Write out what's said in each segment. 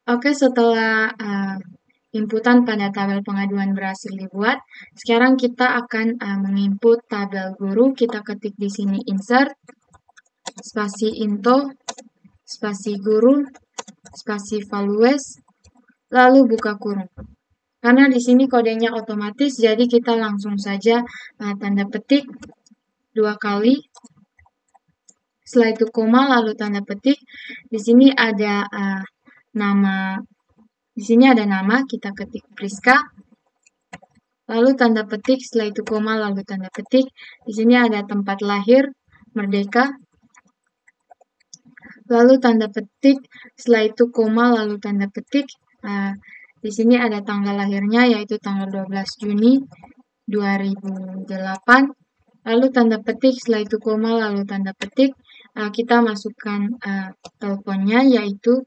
Oke, setelah inputan pada tabel pengaduan berhasil dibuat, sekarang kita akan menginput tabel guru. Kita ketik di sini insert, spasi into, spasi guru, spasi values, lalu buka kurung. Karena di sini kodenya otomatis, jadi kita langsung saja tanda petik 2 kali. Setelah itu koma, lalu tanda petik. Di sini ada nama. Di sini ada nama, kita ketik Priska. Lalu tanda petik, setelah itu koma, lalu tanda petik. Di sini ada tempat lahir, Merdeka. Lalu tanda petik, setelah itu koma, lalu tanda petik. Di sini ada tanggal lahirnya, yaitu tanggal 12 Juni 2008. Lalu tanda petik, setelah itu koma, lalu tanda petik. Kita masukkan teleponnya, yaitu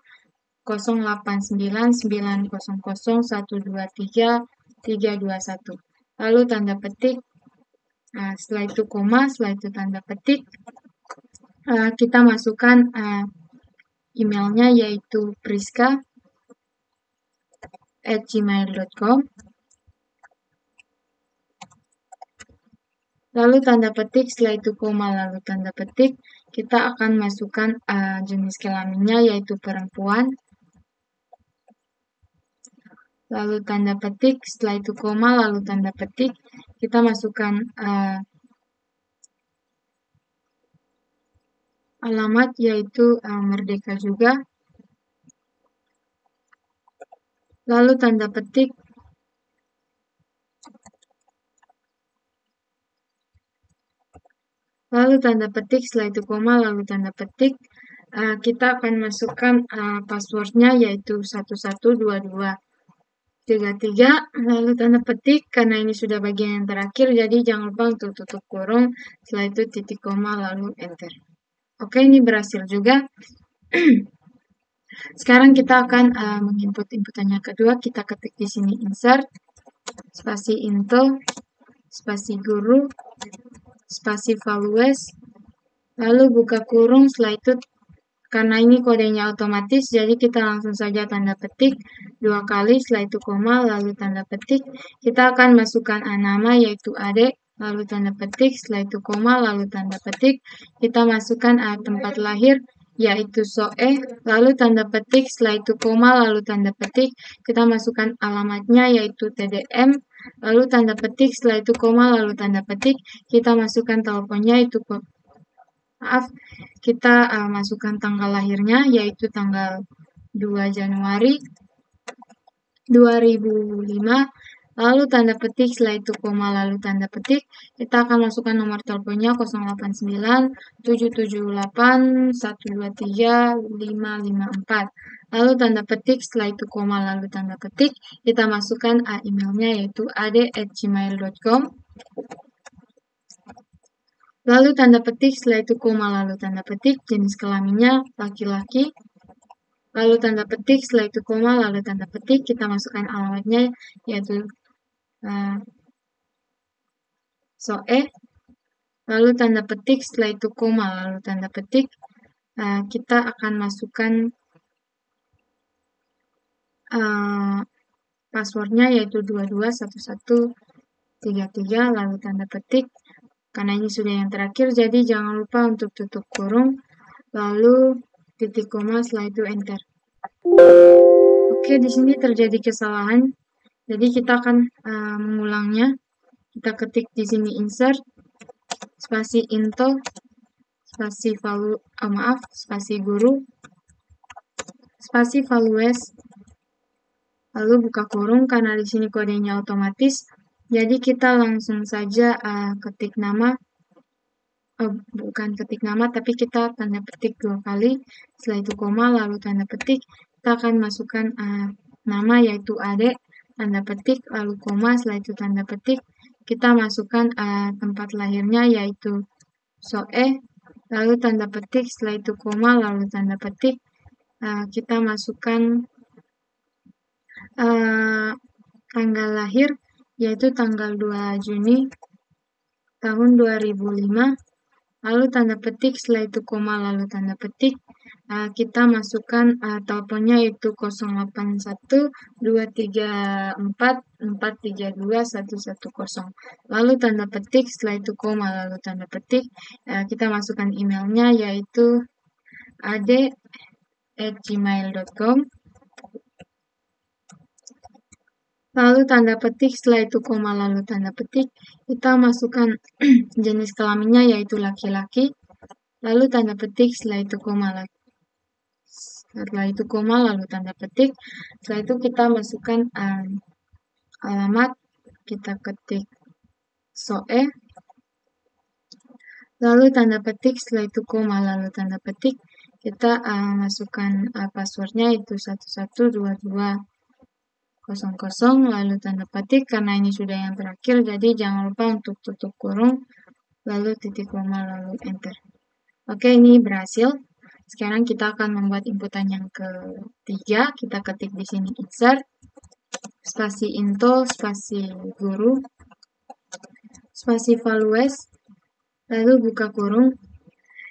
089900123321. Lalu tanda petik, setelah itu koma, setelah itu tanda petik, kita masukkan emailnya, yaitu priska@gmail.com. Lalu tanda petik, setelah itu koma, lalu tanda petik, kita akan masukkan jenis kelaminnya, yaitu perempuan. Lalu tanda petik, setelah itu koma, lalu tanda petik, kita masukkan alamat, yaitu Merdeka juga. Lalu tanda petik, setelah itu koma, lalu tanda petik, kita akan masukkan passwordnya, yaitu 112233, lalu tanda petik. Karena ini sudah bagian yang terakhir, jadi jangan lupa untuk tutup kurung, setelah itu titik koma, lalu enter. Oke, ini berhasil juga. Sekarang kita akan menginput inputannya kedua. Kita ketik di sini insert, spasi into, spasi guru, spasi values, lalu buka kurung. Setelah itu, karena ini kodenya otomatis, jadi kita langsung saja tanda petik 2 kali, setelah itu koma, lalu tanda petik. Kita akan masukkan nama, yaitu Ade, lalu tanda petik, setelah itu koma, lalu tanda petik. Kita masukkan tempat lahir, yaitu Soe, lalu tanda petik, setelah itu koma, lalu tanda petik. Kita masukkan alamatnya, yaitu TDM, lalu tanda petik, setelah itu koma, lalu tanda petik. Kita masukkan teleponnya, itu kita masukkan tanggal lahirnya, yaitu tanggal 2 Januari 2005. Lalu tanda petik, setelah itu koma, lalu tanda petik. Kita akan masukkan nomor teleponnya 089778123554. Lalu tanda petik, setelah itu koma, lalu tanda petik. Kita masukkan emailnya, yaitu ade@gmail.com. Lalu tanda petik, setelah itu koma, lalu tanda petik, jenis kelaminnya laki-laki. Lalu tanda petik, setelah itu koma, lalu tanda petik, kita masukkan alamatnya, yaitu Soe. Lalu tanda petik, setelah itu koma, lalu tanda petik, kita akan masukkan passwordnya, yaitu 221133, lalu tanda petik. Karena ini sudah yang terakhir, jadi jangan lupa untuk tutup kurung, lalu titik koma, setelah itu enter. Oke, di sini terjadi kesalahan, jadi kita akan mengulangnya. Kita ketik di sini insert, spasi into, spasi guru, spasi values, lalu buka kurung. Karena di sini kodenya otomatis, jadi kita langsung saja ketik nama. Bukan ketik nama, tapi kita tanda petik 2 kali, setelah itu koma, lalu tanda petik. Kita akan masukkan nama, yaitu Ade, tanda petik, lalu koma, setelah itu tanda petik. Kita masukkan tempat lahirnya, yaitu Soe, lalu tanda petik, setelah itu koma, lalu tanda petik. Kita masukkan tanggal lahir, yaitu tanggal 2 Juni tahun 2005. lalu tanda petik, setelah itu koma, lalu tanda petik, kita masukkan teleponnya yaitu 081234432110. Lalu tanda petik, setelah itu koma, lalu tanda petik, kita masukkan emailnya yaitu ade@gmail.com. Lalu tanda petik, setelah itu koma, lalu tanda petik, kita masukkan jenis kelaminnya yaitu laki-laki. Lalu tanda petik, setelah itu koma, lalu tanda petik. Setelah itu kita masukkan alamat, kita ketik soe. Lalu tanda petik, setelah itu koma, lalu tanda petik, kita masukkan passwordnya itu 112200, lalu tanda petik, karena ini sudah yang terakhir, jadi jangan lupa untuk tutup kurung, lalu titik koma, lalu enter. Oke, ini berhasil. Sekarang kita akan membuat inputan yang ketiga. Kita ketik di sini insert, spasi into, spasi guru, spasi values, lalu buka kurung.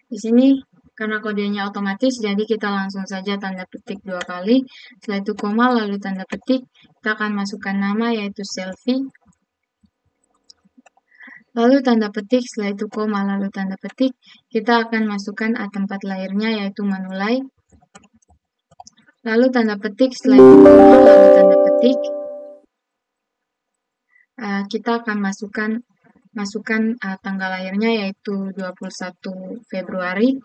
Di sini karena kodenya otomatis, jadi kita langsung saja tanda petik 2 kali. Setelah itu koma, lalu tanda petik. Kita akan masukkan nama yaitu selfie. Lalu tanda petik, setelah itu koma, lalu tanda petik. Kita akan masukkan tempat lahirnya yaitu Manulai. Lalu tanda petik, setelah itu koma, lalu tanda petik. Kita akan masukkan tanggal lahirnya yaitu 21 Februari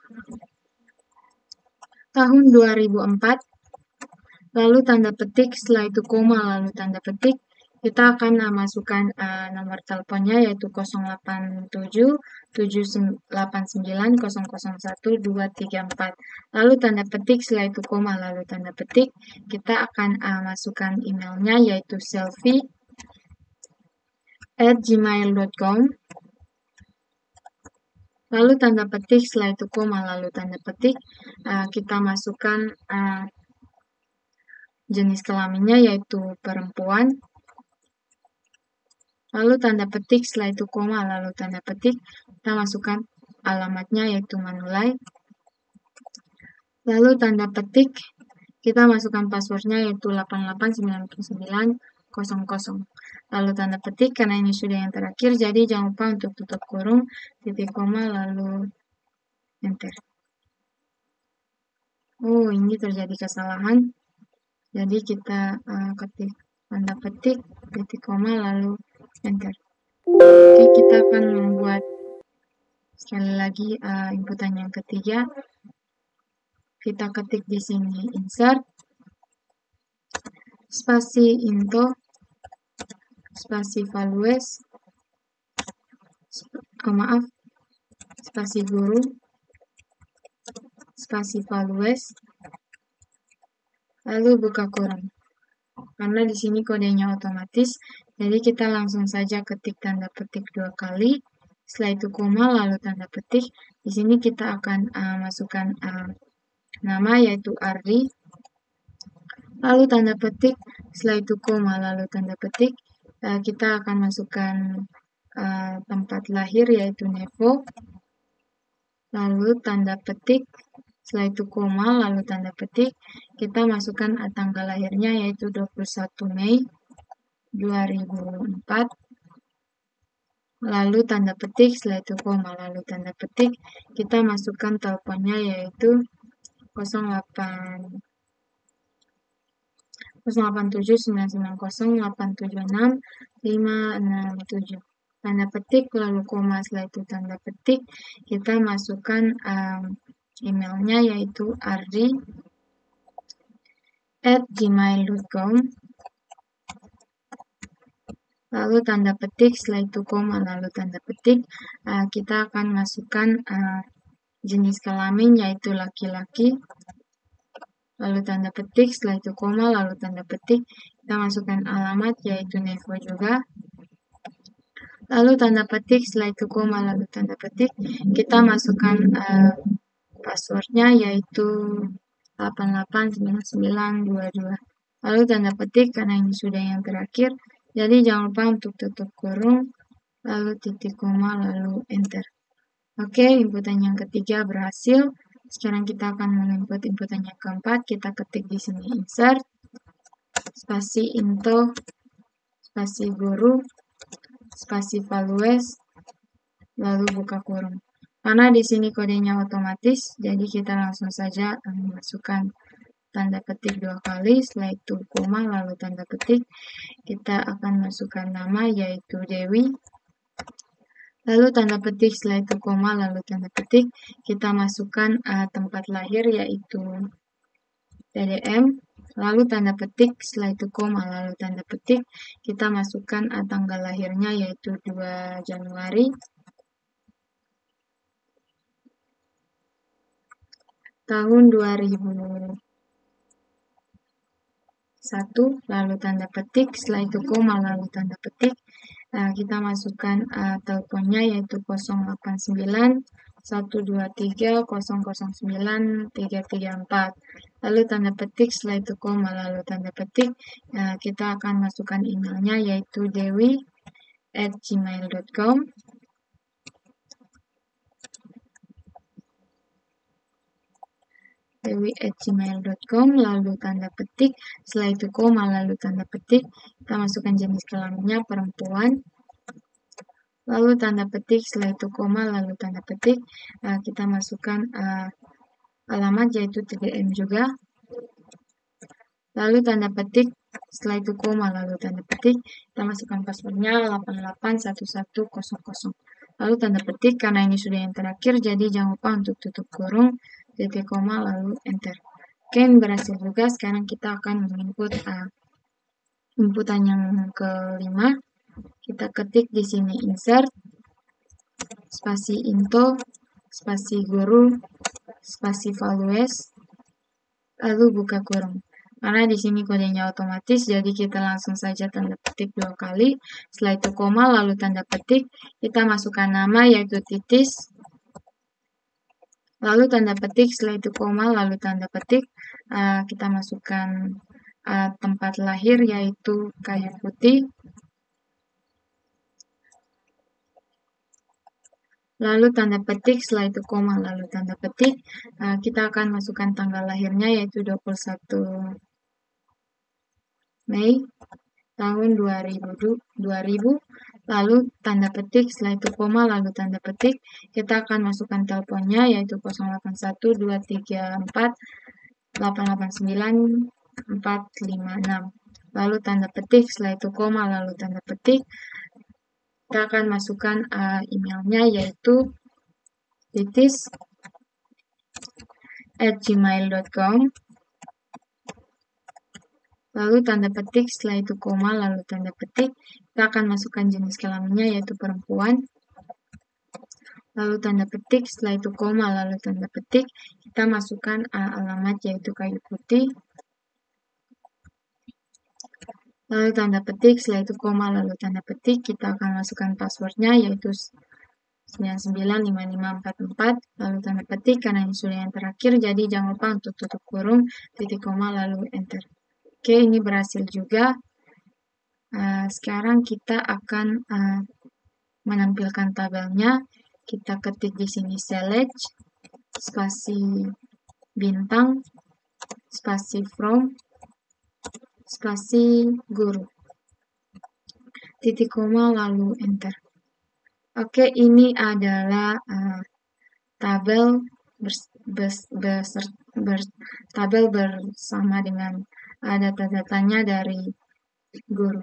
tahun 2004. Lalu tanda petik, setelah itu koma, lalu tanda petik. Kita akan masukkan nomor teleponnya yaitu 087789001234. Lalu tanda petik, setelah itu koma, lalu tanda petik. Kita akan masukkan emailnya yaitu selfie@gmail.com. Lalu tanda petik, setelah itu koma, lalu tanda petik. Kita masukkan jenis kelaminnya yaitu perempuan. Lalu tanda petik, setelah itu koma, lalu tanda petik. Kita masukkan alamatnya yaitu Manulai. Lalu tanda petik, kita masukkan passwordnya yaitu 889900. Lalu tanda petik, karena ini sudah yang terakhir, jadi jangan lupa untuk tutup kurung, titik koma, lalu enter. Oh, ini terjadi kesalahan. Jadi kita ketik tanda petik, titik koma, lalu enter. Oke, kita akan membuat sekali lagi inputan yang ketiga. Kita ketik di sini insert, spasi into, spasi values, spasi guru, spasi values, lalu buka kurung. Karena di sini kodenya otomatis, jadi kita langsung saja ketik tanda petik 2 kali. Setelah itu koma, lalu tanda petik. Di sini kita akan masukkan nama yaitu Ardi. Lalu tanda petik. Setelah itu koma, lalu tanda petik. Kita akan masukkan tempat lahir yaitu Nevo. Lalu tanda petik. Setelah itu koma, lalu tanda petik. Kita masukkan tanggal lahirnya yaitu 21 Mei 2004. Lalu tanda petik, setelah itu koma, lalu tanda petik. Kita masukkan teleponnya yaitu 087990876567. Tanda petik, lalu koma, setelah itu tanda petik. Kita masukkan emailnya yaitu ardi@gmail.com. Lalu tanda petik, setelah itu koma, lalu tanda petik. Kita akan masukkan jenis kelamin yaitu laki-laki. Lalu tanda petik, setelah itu koma, lalu tanda petik. Kita masukkan alamat yaitu Nevo juga. Lalu tanda petik, setelah itu koma, lalu tanda petik. Kita masukkan passwordnya yaitu 889922. Lalu tanda petik, karena ini sudah yang terakhir, jadi jangan lupa untuk tutup kurung, lalu titik koma, lalu enter. Oke, inputan yang ketiga berhasil. Sekarang kita akan menginput inputan yang keempat. Kita ketik di sini insert, spasi into, spasi guru, spasi values, lalu buka kurung. Karena di sini kodenya otomatis, jadi kita langsung saja masukkan tanda petik 2 kali, setelah itu koma, lalu tanda petik. Kita akan masukkan nama yaitu Dewi, lalu tanda petik, setelah itu koma, lalu tanda petik. Kita masukkan tempat lahir yaitu TDM, lalu tanda petik, setelah itu koma, lalu tanda petik. Kita masukkan tanggal lahirnya yaitu 2 Januari tahun 2001, lalu tanda petik, setelah itu koma, lalu tanda petik. Kita masukkan teleponnya yaitu 089 123 009 334, lalu tanda petik, setelah itu koma, lalu tanda petik. Kita akan masukkan emailnya yaitu dewi@gmail.com, dewi@gmail.com, lalu tanda petik, setelah itu koma, lalu tanda petik. Kita masukkan jenis kelaminnya perempuan, lalu tanda petik, setelah itu koma, lalu tanda petik. Kita masukkan alamat yaitu TDM juga, lalu tanda petik, setelah itu koma, lalu tanda petik. Kita masukkan passwordnya 881100, lalu tanda petik. Karena ini sudah yang terakhir, jadi jangan lupa untuk tutup kurung, titik koma, lalu enter. Oke, ini berhasil juga. Sekarang kita akan menginput inputan yang kelima. Kita ketik di sini insert, spasi into, spasi guru, spasi values, lalu buka kurung. Karena di sini kodenya otomatis, jadi kita langsung saja tanda petik 2 kali. Setelah itu koma, lalu tanda petik. Kita masukkan nama yaitu titis, lalu tanda petik, setelah itu koma, lalu tanda petik. Kita masukkan tempat lahir yaitu Kayu Putih, lalu tanda petik, setelah itu koma, lalu tanda petik. Kita akan masukkan tanggal lahirnya yaitu 21 Mei tahun 2000, lalu tanda petik, setelah itu koma, lalu tanda petik. Kita akan masukkan teleponnya yaitu 081234889 lalu tanda petik, setelah itu koma, lalu tanda petik. Kita akan masukkan emailnya yaitu titis@gmail.com, lalu tanda petik, setelah itu koma, lalu tanda petik. Kita akan masukkan jenis kelaminnya yaitu perempuan, lalu tanda petik, setelah itu koma, lalu tanda petik. Kita masukkan alamat yaitu Kayu Putih, lalu tanda petik, setelah itu koma, lalu tanda petik. Kita akan masukkan passwordnya yaitu 995544, lalu tanda petik. Karena ini sudah yang terakhir, jadi jangan lupa untuk tutup kurung, titik koma, lalu enter. Oke, ini berhasil juga. Sekarang kita akan menampilkan tabelnya. Kita ketik di sini select, spasi bintang, spasi from, spasi guru, titik koma, lalu enter. Oke, ini adalah tabel tabel bersama dengan data-datanya dari guru.